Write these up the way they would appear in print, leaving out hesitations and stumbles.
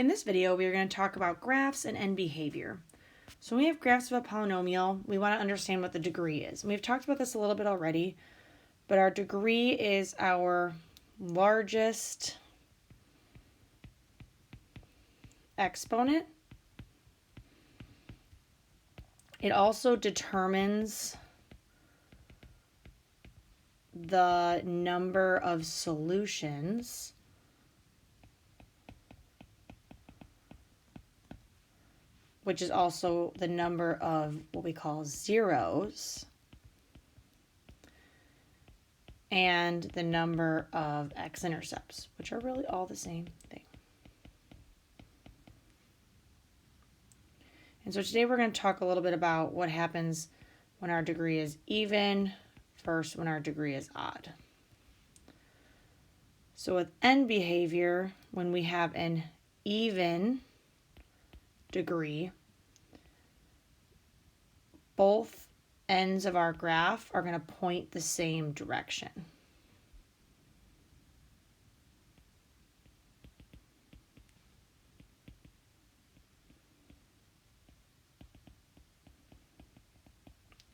In this video, we are going to talk about graphs and end behavior. So when we have graphs of a polynomial, we want to understand what the degree is. And we've talked about this a little bit already, but our degree is our largest exponent. It also determines the number of solutions which is also the number of what we call zeros, and the number of x-intercepts, which are really all the same thing. And so today we're going to talk a little bit about what happens when our degree is even versus when our degree is odd. So with end behavior, when we have an even degree, both ends of our graph are going to point the same direction.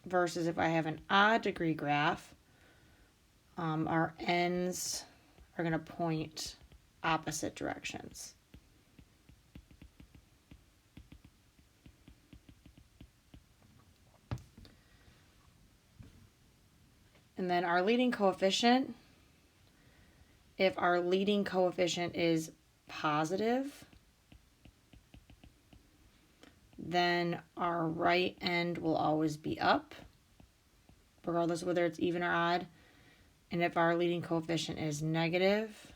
Versus if I have an odd degree graph, our ends are going to point opposite directions. And then our leading coefficient, if our leading coefficient is positive, then our right end will always be up, regardless of whether it's even or odd. And if our leading coefficient is negative,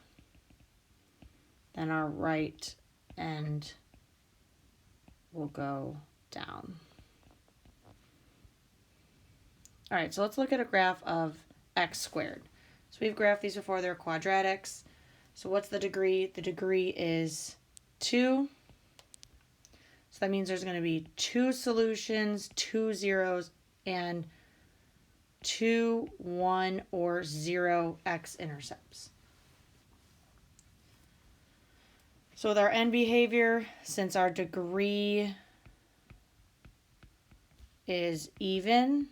then our right end will go down. All right, so let's look at a graph of x squared. So we've graphed these before, they're quadratics. So what's the degree? The degree is 2. So that means there's going to be 2 solutions, 2 zeros, and 2, 1, or 0 x-intercepts. So with our end behavior, since our degree is even,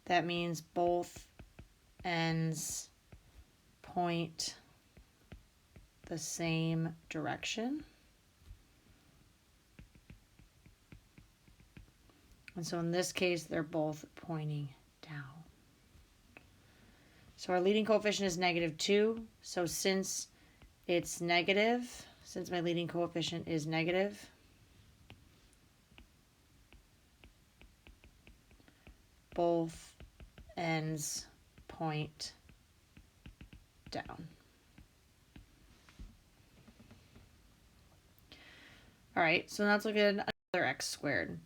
that means both ends point the same direction. And so in this case, they're both pointing down. So our leading coefficient is -2. So since it's negative, since my leading coefficient is negative, both ends point down. All right, so now let's look at another x squared.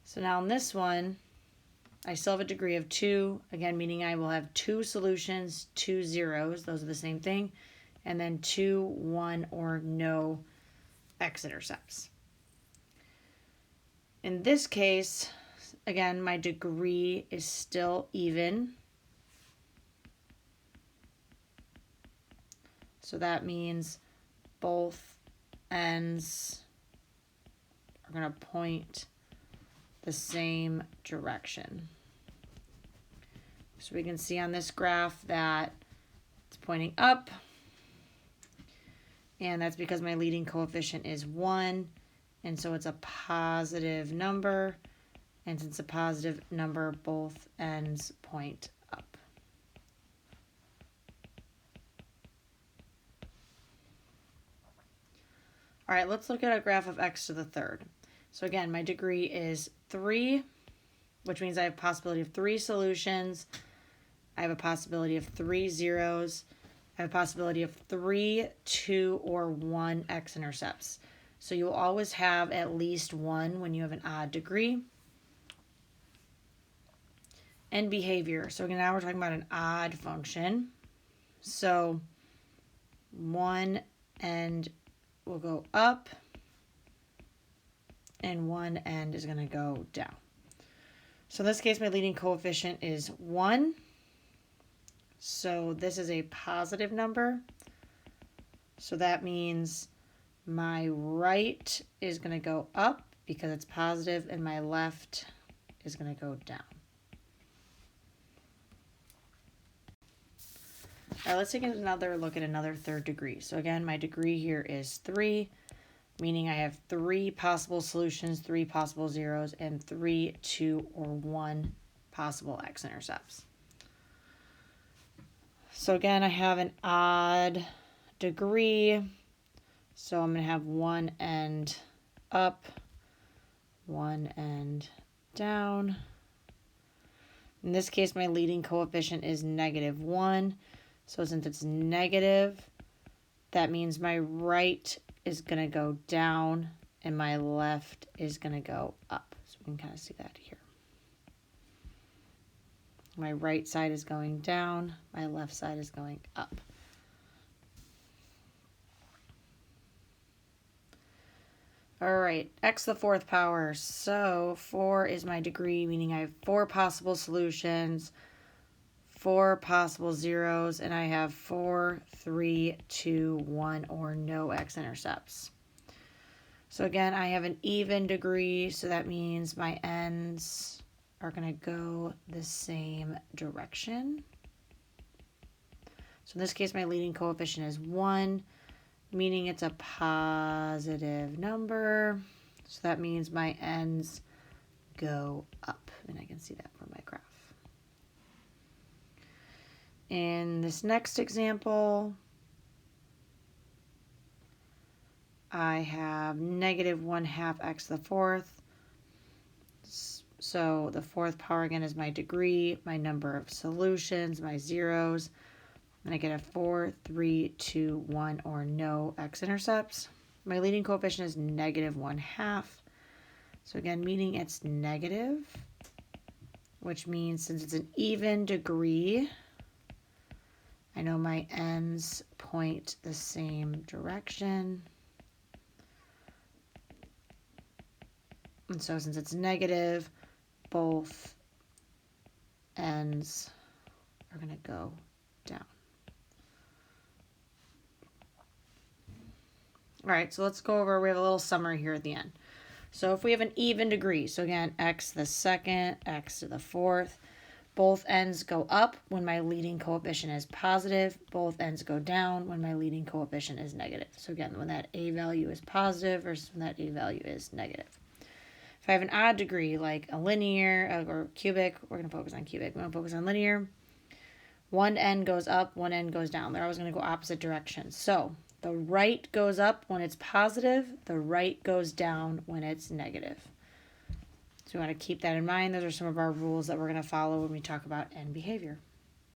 So now in this one, I still have a degree of 2, again, meaning I will have 2 solutions, 2 zeros, those are the same thing, and then 2, 1, or no x-intercepts. In this case, again, my degree is still even. So that means both ends are going to point the same direction. So we can see on this graph that it's pointing up, and that's because my leading coefficient is 1, and so it's a positive number, and since it's a positive number, both ends point up. All right, let's look at a graph of x to the third. So again, my degree is 3, which means I have a possibility of 3 solutions. I have a possibility of 3 zeros. I have a possibility of 3, 2, or 1 x-intercepts. So you will always have at least 1 when you have an odd degree. End behavior. So now we're talking about an odd function. So one end will go up, and one end is going to go down. So in this case, my leading coefficient is 1. So this is a positive number. So that means my right is going to go up because it's positive, and my left is going to go down. All right, let's take another look at another third degree. So again, my degree here is 3, meaning I have 3 possible solutions, 3 possible zeros, and 3, 2, or 1 possible x-intercepts. So again, I have an odd degree, so I'm going to have one end up, one end down. In this case, my leading coefficient is -1. So since it's negative, that means my right is going to go down and my left is going to go up. So we can kind of see that here. My right side is going down, my left side is going up. All right, x to the 4th power. So 4 is my degree, meaning I have 4 possible solutions, 4 possible zeros, and I have 4, 3, 2, 1, or no x-intercepts. So again, I have an even degree, so that means my ends are going to go the same direction. So in this case, my leading coefficient is 1, meaning it's a positive number. So that means my ends go up, and I can see that from my graph. In this next example, I have -1/2 x to the 4th. So the 4th power again is my degree, my number of solutions, my zeros, and I get a 4, 3, 2, 1, or no x-intercepts. My leading coefficient is -1/2. So again, meaning it's negative, which means since it's an even degree, I know my ends point the same direction. And so since it's negative, both ends are going to go down. All right, so let's go over, we have a little summary here at the end. So if we have an even degree, so again, x to the 2nd, x to the 4th, both ends go up when my leading coefficient is positive. Both ends go down when my leading coefficient is negative. So again, when that a value is positive versus when that a value is negative. If I have an odd degree, like a linear or cubic, we're going to focus on cubic. We're going to focus on linear. One end goes up, one end goes down. They're always going to go opposite directions. So the right goes up when it's positive. The right goes down when it's negative. So we want to keep that in mind. Those are some of our rules that we're going to follow when we talk about end behavior.